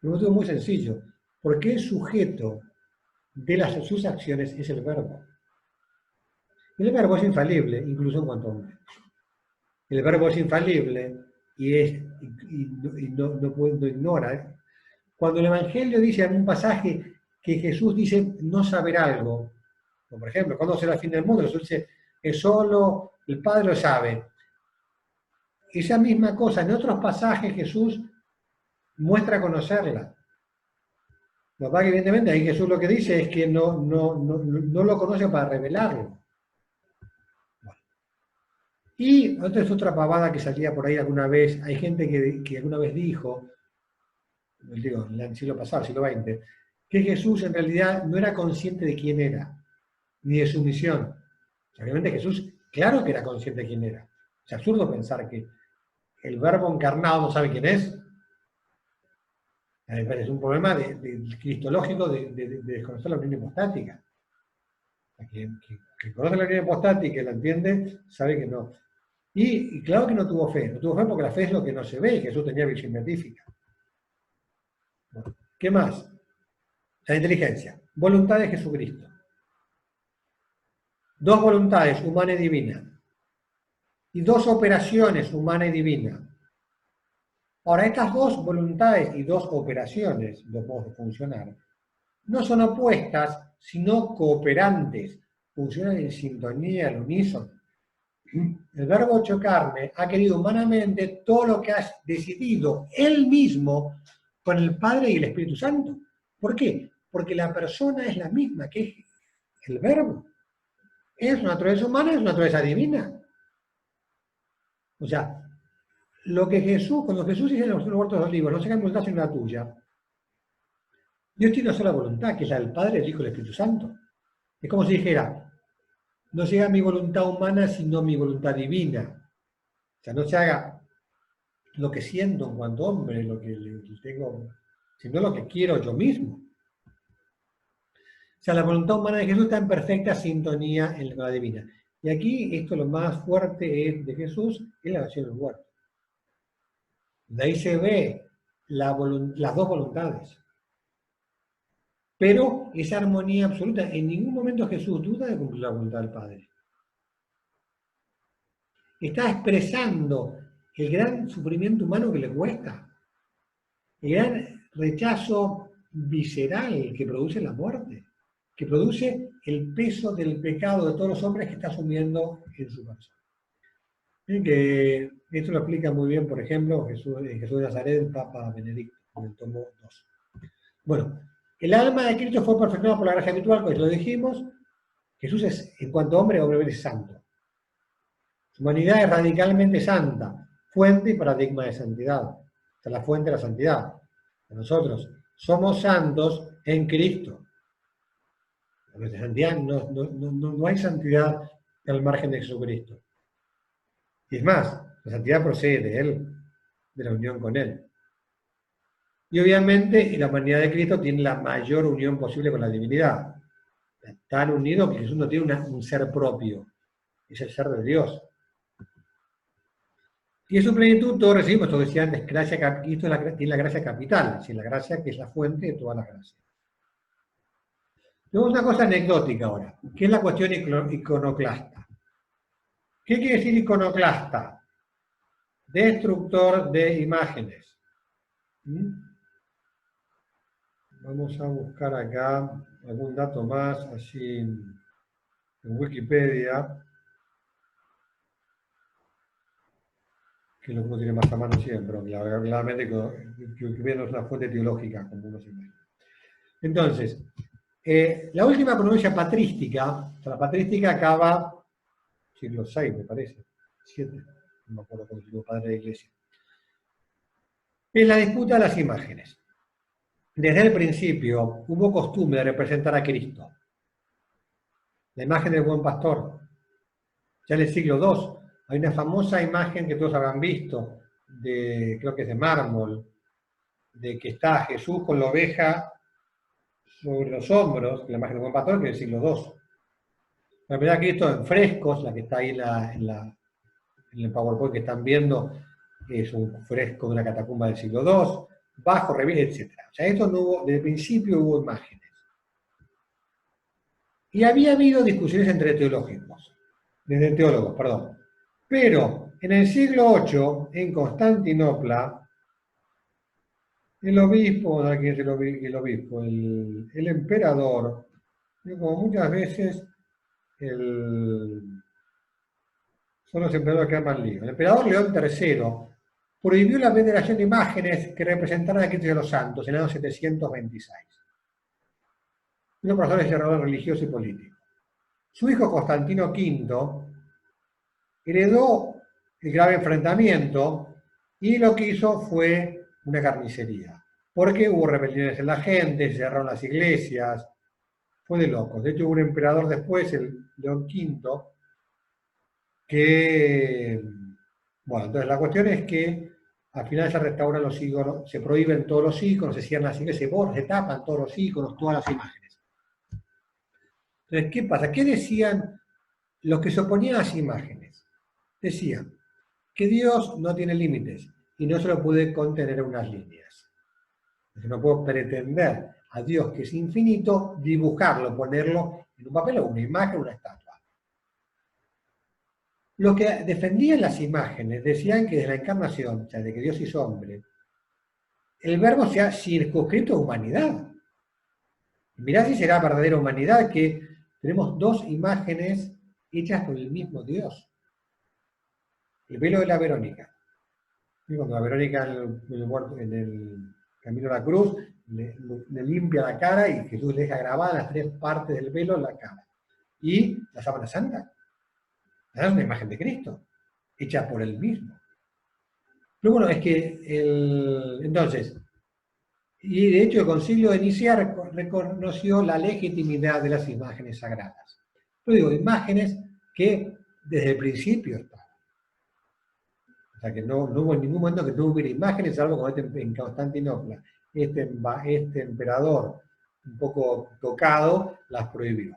A: Un motivo muy sencillo. Porque el sujeto de sus acciones es el verbo. El verbo es infalible, incluso en cuanto hombre. El verbo es infalible y no ignora. Cuando el Evangelio dice en un pasaje que Jesús dice no saber algo, como por ejemplo, cuando será el fin del mundo, Jesús dice que solo el Padre lo sabe. Esa misma cosa, en otros pasajes Jesús muestra conocerla. Lo que pasa es que evidentemente ahí Jesús lo que dice es que no lo conoce para revelarlo. Bueno. Y otra pavada que salía por ahí alguna vez, hay gente que alguna vez dijo, digo, en el siglo pasado, siglo XX, que Jesús en realidad no era consciente de quién era, ni de su misión. Obviamente Jesús, claro que era consciente de quién era. Es absurdo pensar que el verbo encarnado no sabe quién es. Es un problema cristológico de desconocer la unión hipostática. Que conoce la unión hipostática y la entiende, sabe que no. Y claro que no tuvo fe. No tuvo fe porque la fe es lo que no se ve y Jesús tenía visión beatífica. Bueno, ¿qué más? La inteligencia. Voluntad de Jesucristo. Dos voluntades, humana y divina. Y dos operaciones, humana y divina. Ahora, estas dos voluntades y dos operaciones, dos modos de funcionar, no son opuestas, sino cooperantes, funcionan en sintonía, al unísono. El verbo hecho carne ha querido humanamente todo lo que ha decidido él mismo con el Padre y el Espíritu Santo. ¿Por qué? Porque la persona es la misma, que es el verbo. Es una naturaleza humana, es una naturaleza divina. O sea, cuando Jesús dice en los huertos de los olivos, no se hagan voluntad sino la tuya, Dios tiene una sola voluntad, que es la del Padre, el Hijo y el Espíritu Santo. Es como si dijera, no se haga mi voluntad humana, sino mi voluntad divina. O sea, no se haga lo que siento en cuanto hombre, lo que tengo, sino lo que quiero yo mismo. O sea, la voluntad humana de Jesús está en perfecta sintonía con la divina. Y aquí, esto lo más fuerte es de Jesús, es la oración del huerto. De ahí se ve las dos voluntades. Pero esa armonía absoluta, en ningún momento Jesús duda de cumplir la voluntad del Padre. Está expresando el gran sufrimiento humano que le cuesta, el gran rechazo visceral que produce la muerte, que produce el peso del pecado de todos los hombres que está asumiendo en su corazón. Que esto lo explica muy bien, por ejemplo, Jesús de Nazaret, el Papa Benedicto, en el tomo 2. Bueno, el alma de Cristo fue perfeccionada por la gracia habitual, pues lo dijimos. Jesús es, en cuanto hombre, obviamente es santo. Su humanidad es radicalmente santa, fuente y paradigma de santidad. Esta es la fuente de la santidad. Nosotros somos santos en Cristo. En nuestra santidad no hay santidad al margen de Jesucristo. Y es más, la santidad procede de Él, de la unión con Él. Y obviamente la humanidad de Cristo tiene la mayor unión posible con la divinidad. Tan unido que Jesús no tiene un ser propio, es el ser de Dios. Y en su plenitud todos recibimos, esto decía antes, gracia, Cristo tiene la gracia capital, es decir, la gracia que es la fuente de todas las gracias. Tenemos una cosa anecdótica ahora, que es la cuestión iconoclasta. ¿Qué quiere decir iconoclasta? Destructor de imágenes. Vamos a buscar acá algún dato más, así en Wikipedia, que es lo que uno tiene más a mano siempre, claramente Wikipedia no es una fuente teológica, como uno se imagina. Entonces, la última pronuncia patrística, la patrística acaba siglo VI, me parece, 7, no me acuerdo cómo dijo el padre de la iglesia. Es la disputa de las imágenes. Desde el principio hubo costumbre de representar a Cristo. La imagen del buen pastor. Ya en el siglo II hay una famosa imagen que todos habrán visto, creo que es de mármol, de que está Jesús con la oveja sobre los hombros, la imagen del buen pastor, que es del siglo II. La verdad que esto en frescos, la que está ahí en el PowerPoint que están viendo, es un fresco de una catacumba del siglo II, bajo, relieve, etc. O sea, esto no hubo, desde el principio hubo imágenes. Y había habido discusiones entre teólogos, perdón. Pero en el siglo VIII, en Constantinopla, el obispo, ¿quién es el obispo? El emperador, como muchas veces son los emperadores que aman lío. El emperador León III prohibió la veneración de imágenes que representaran a Cristo de los Santos en el año 726. Uno por razones de orden religioso y político. Su hijo Constantino V heredó el grave enfrentamiento y lo que hizo fue una carnicería. Porque hubo rebeliones en la gente, se cerraron las iglesias, fue de locos. De hecho, hubo un emperador después, el León V, que, bueno, entonces la cuestión es que al final se restauran los íconos, se prohíben todos los íconos, se cierran las iglesias, se tapan todos los íconos, todas las imágenes. Entonces, ¿qué pasa? ¿Qué decían los que se oponían a las imágenes? Decían que Dios no tiene límites y no se lo puede contener en unas líneas. Entonces, no puedo pretender a Dios que es infinito, dibujarlo, ponerlo en un papel o una imagen, una estatua. Los que defendían las imágenes decían que desde la encarnación, o sea, de que Dios hizo hombre, el verbo se ha circunscrito a humanidad. Mirá si será verdadera humanidad que tenemos dos imágenes hechas por el mismo Dios. El velo de la Verónica. Y cuando la Verónica en el camino a la cruz le limpia la cara y Jesús le deja grabadas las tres partes del velo en la cara. Y la sábana santa. Es una imagen de Cristo, hecha por él mismo. Pero bueno, es que entonces, Y de hecho el Concilio de Nicea reconoció la legitimidad de las imágenes sagradas. Yo digo, imágenes que desde el principio estaban. O sea, que no hubo en ningún momento que no hubiera imágenes, salvo cuando en Constantinopla este emperador, un poco tocado, las prohibió.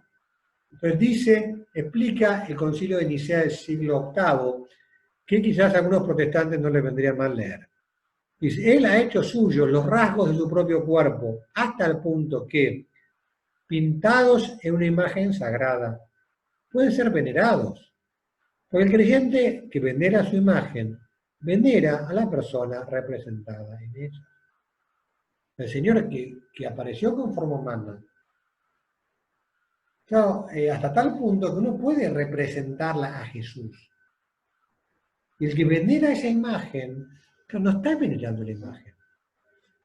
A: Entonces explica el Concilio de Nicea del siglo VIII, que quizás a algunos protestantes no les vendría mal leer. Dice, él ha hecho suyos los rasgos de su propio cuerpo, hasta el punto que, pintados en una imagen sagrada, pueden ser venerados. Porque el creyente que venera su imagen, venera a la persona representada en ella. El Señor que apareció con forma humana, claro, hasta tal punto que uno puede representarla a Jesús. Y el que venera esa imagen, claro, no está venerando la imagen.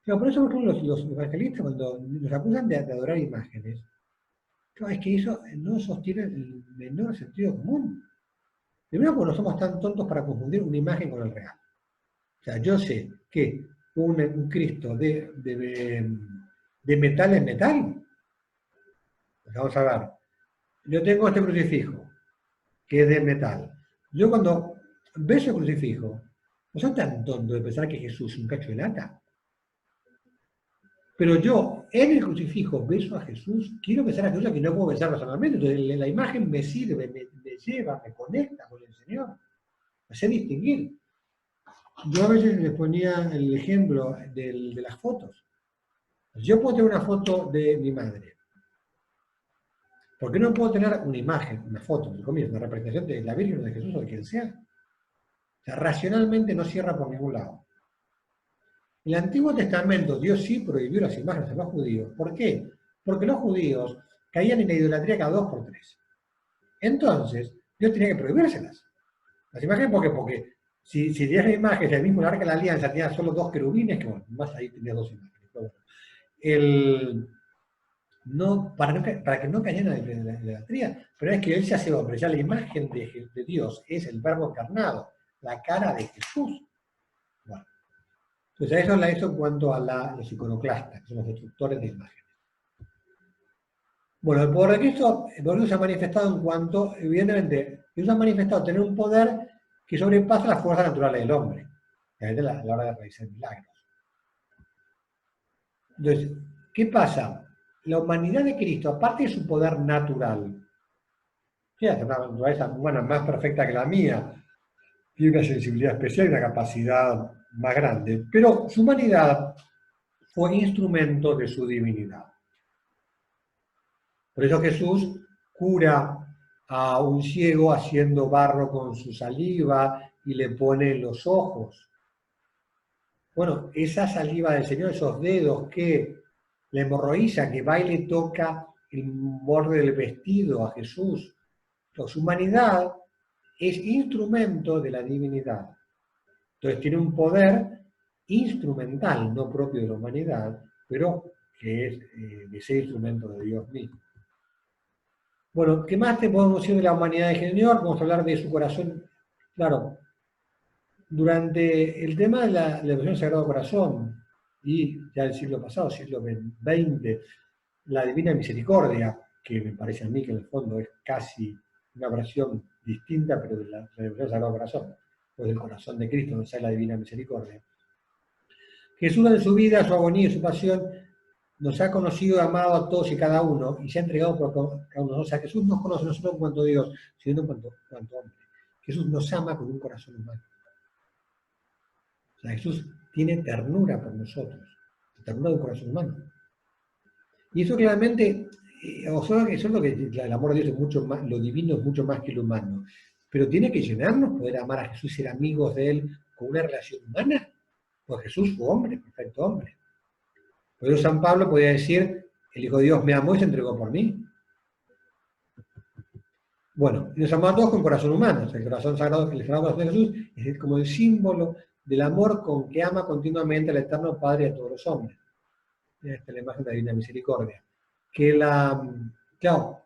A: Claro, por eso los evangelistas, cuando nos acusan de adorar imágenes, claro, es que eso no sostiene el menor sentido común. Primero, porque no somos tan tontos para confundir una imagen con el real. O sea, yo sé que un Cristo de metal es metal. Pues vamos a ver. Yo tengo este crucifijo, que es de metal. Yo cuando veo ese crucifijo, no soy tan tonto de pensar que Jesús es un cacho de lata. Pero yo, en el crucifijo, beso a Jesús, quiero besar a Jesús, que no puedo besar personalmente. Entonces la imagen me sirve, me lleva, me conecta con el Señor. Me hace distinguir. Yo a veces les ponía el ejemplo de las fotos. Yo puedo tener una foto de mi madre. ¿Por qué no puedo tener una imagen, una foto, una representación de la Virgen o de Jesús o de quien sea? O sea, racionalmente no cierra por ningún lado. En el Antiguo Testamento Dios sí prohibió las imágenes a los judíos. ¿Por qué? Porque los judíos caían en la idolatría cada 2 por 3. Entonces, Dios tenía que prohibírselas. Las imágenes, ¿por qué? Porque si tenías la imagen del mismo Arca de la Alianza, tenía solo 2 querubines, que bueno, más ahí tenía 2 imágenes. Pero bueno, para que no cayeran en la idolatría, pero es que Él se hace hombre, ya la imagen de Dios es el verbo encarnado, la cara de Jesús. Bueno, entonces eso la hizo en cuanto a los iconoclastas, que son los destructores de imágenes. Bueno, el poder de Cristo se ha manifestado en cuanto, evidentemente, Dios ha manifestado tener un poder que sobrepasa las fuerzas naturales del hombre, a la hora de realizar milagros. Entonces, ¿qué pasa? La humanidad de Cristo, aparte de su poder natural, que es una naturaleza humana más perfecta que la mía, tiene una sensibilidad especial y una capacidad más grande, pero su humanidad fue instrumento de su divinidad. Por eso Jesús cura a un ciego haciendo barro con su saliva y le pone en los ojos. Bueno, esa saliva del Señor, esos dedos que la hemorroísa que va y le toca el borde del vestido a Jesús. Su humanidad es instrumento de la divinidad. Entonces tiene un poder instrumental, no propio de la humanidad, pero que es de ser instrumento de Dios mismo. Bueno, ¿qué más te podemos decir de la humanidad del Señor? Vamos a hablar de su corazón. Claro, durante el tema de la devoción del Sagrado Corazón, y ya el siglo pasado, siglo XX, la Divina Misericordia, que me parece a mí que en el fondo es casi una versión distinta, pero de la devoción del Sagrado Corazón, pues del corazón de Cristo, donde sale la Divina Misericordia. Jesús en su vida, su agonía y su pasión nos ha conocido y amado a todos y cada uno, y se ha entregado por cada uno. O sea, Jesús nos conoce no solo en cuanto Dios, sino en cuanto hombre. Jesús nos ama con un corazón humano. O sea, Jesús tiene ternura por nosotros, ternura de un corazón humano. Y eso claramente, eso es lo que el amor de Dios es mucho más, lo divino es mucho más que lo humano. Pero tiene que llenarnos poder amar a Jesús y ser amigos de Él con una relación humana. Pues Jesús fue hombre, perfecto hombre. Por eso San Pablo podía decir, el Hijo de Dios me amó y se entregó por mí. Bueno, y nos amó a todos con corazón humano. O sea, el corazón sagrado, el sagrado corazón de Jesús es como el símbolo del amor con que ama continuamente al Eterno Padre y a todos los hombres. Esta es la imagen de la Divina Misericordia. Claro,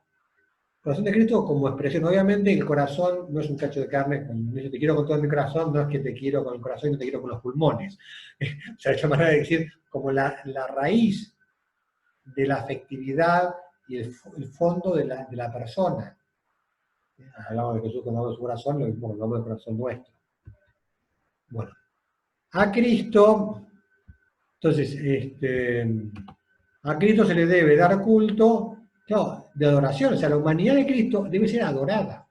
A: Corazón de Cristo como expresión. Obviamente el corazón no es un cacho de carne, cuando dice te quiero con todo mi corazón, no es que te quiero con el corazón y no te quiero con los pulmones. O sea, es una manera de decir como la raíz de la afectividad y el fondo de la persona. Hablamos de Jesús cuando hablamos de su corazón, lo mismo cuando hablamos del corazón nuestro. Bueno, a Cristo, entonces, a Cristo se le debe dar culto, no, de adoración, o sea, la humanidad de Cristo debe ser adorada.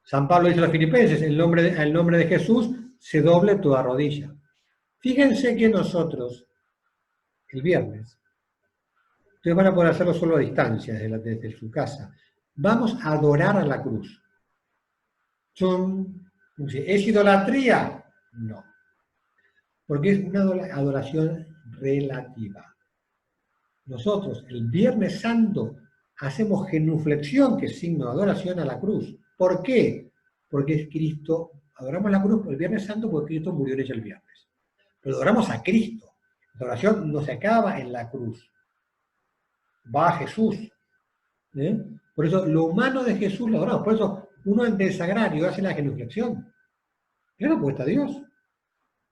A: San Pablo dice a los filipenses, el nombre de Jesús se doble toda rodilla. Fíjense que nosotros, el viernes, ustedes van a poder hacerlo solo a distancia, desde su casa, vamos a adorar a la cruz. ¿Es idolatría? No. Porque es una adoración relativa. Nosotros, el Viernes Santo, hacemos genuflexión, que es signo de adoración a la cruz. ¿Por qué? Porque es Cristo. Adoramos la cruz el Viernes Santo porque Cristo murió en ella el viernes. Pero adoramos a Cristo. La adoración no se acaba en la cruz. Va a Jesús. Por eso, lo humano de Jesús lo adoramos. Por eso, uno ante el sagrario hace la genuflexión. Claro, porque está Dios.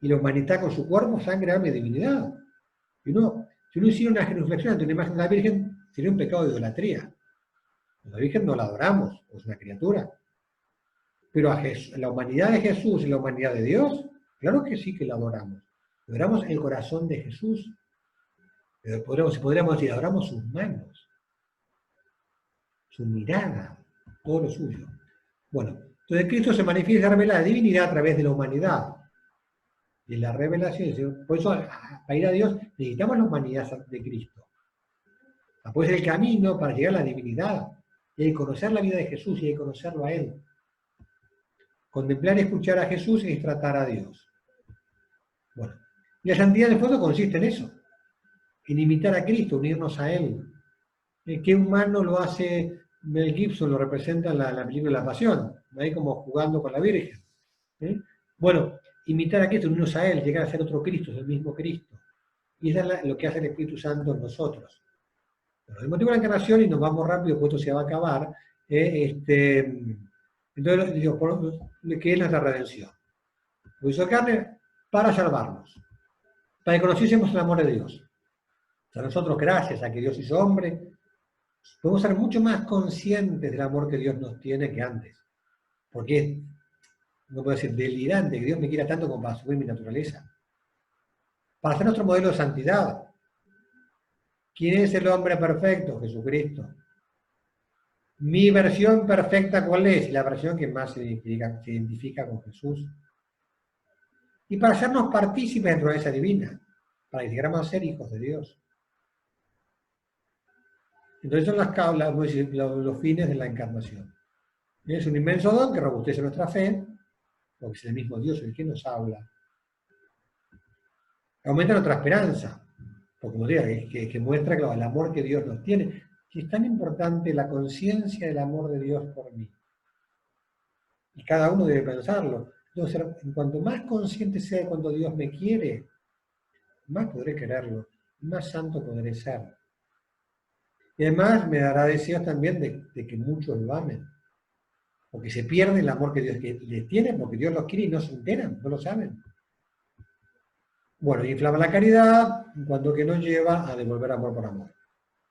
A: Y la humanidad con su cuerpo, sangre, alma y divinidad. Si uno hiciera una genuflexión ante una imagen de la Virgen, sería un pecado de idolatría. A la Virgen no la adoramos, es una criatura. Pero a la humanidad de Jesús y la humanidad de Dios, claro que sí que la adoramos. Adoramos el corazón de Jesús. Podríamos decir, adoramos sus manos, su mirada, todo lo suyo. Bueno, entonces Cristo se manifiesta y revela la divinidad a través de la humanidad. Y la revelación, por eso para ir a Dios necesitamos la humanidad de Cristo. Puede ser el camino para llegar a la divinidad. Y hay que conocer la vida de Jesús y hay que conocerlo a Él. Contemplar y escuchar a Jesús es tratar a Dios. Bueno, y la santidad de fondo consiste en eso, en imitar a Cristo, unirnos a Él. ¿Qué humano lo hace Mel Gibson, lo representa en la película La Pasión? Ahí como jugando con la Virgen. Bueno, imitar a Cristo, unirnos a Él, llegar a ser otro Cristo, es el mismo Cristo. Y eso es lo que hace el Espíritu Santo en nosotros. Bueno, el motivo de la encarnación, y nos vamos rápido, porque esto se va a acabar, entonces digo, ¿qué es nuestra redención? Lo hizo carne para salvarnos, para que conociésemos el amor de Dios. O sea, nosotros, gracias a que Dios hizo hombre, podemos ser mucho más conscientes del amor que Dios nos tiene que antes. Porque no puedo decir delirante que Dios me quiera tanto como para asumir mi naturaleza. Para ser nuestro modelo de santidad. ¿Quién es el hombre perfecto? Jesucristo. Mi versión perfecta, ¿cuál es? La versión que más se identifica con Jesús. Y para hacernos partícipes de la naturaleza divina, para que llegáramos a ser hijos de Dios. Entonces son los fines de la encarnación. Es un inmenso don que robustece nuestra fe, porque es el mismo Dios el que nos habla. Aumenta nuestra esperanza, porque como digo, que muestra el amor que Dios nos tiene. Y es tan importante la conciencia del amor de Dios por mí. Y cada uno debe pensarlo. Entonces, en cuanto más consciente sea de cuando Dios me quiere, más podré quererlo, más santo podré ser. Y además me dará deseos también de que muchos lo amen. Porque se pierde el amor que Dios les tiene, porque Dios los quiere y no se enteran, no lo saben. Bueno, inflama la caridad, en cuanto que nos lleva a devolver amor por amor.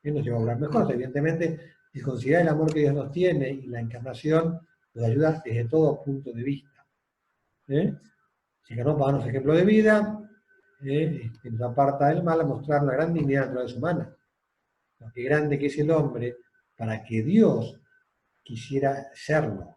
A: Y nos lleva a obrar mejor. Evidentemente, si considera el amor que Dios nos tiene y la encarnación, nos ayuda desde todo punto de vista. Si queremos para darnos ejemplo de vida, que nos aparta del mal a mostrar la gran dignidad de la naturaleza humana. Lo que grande que es el hombre para que Dios quisiera serlo.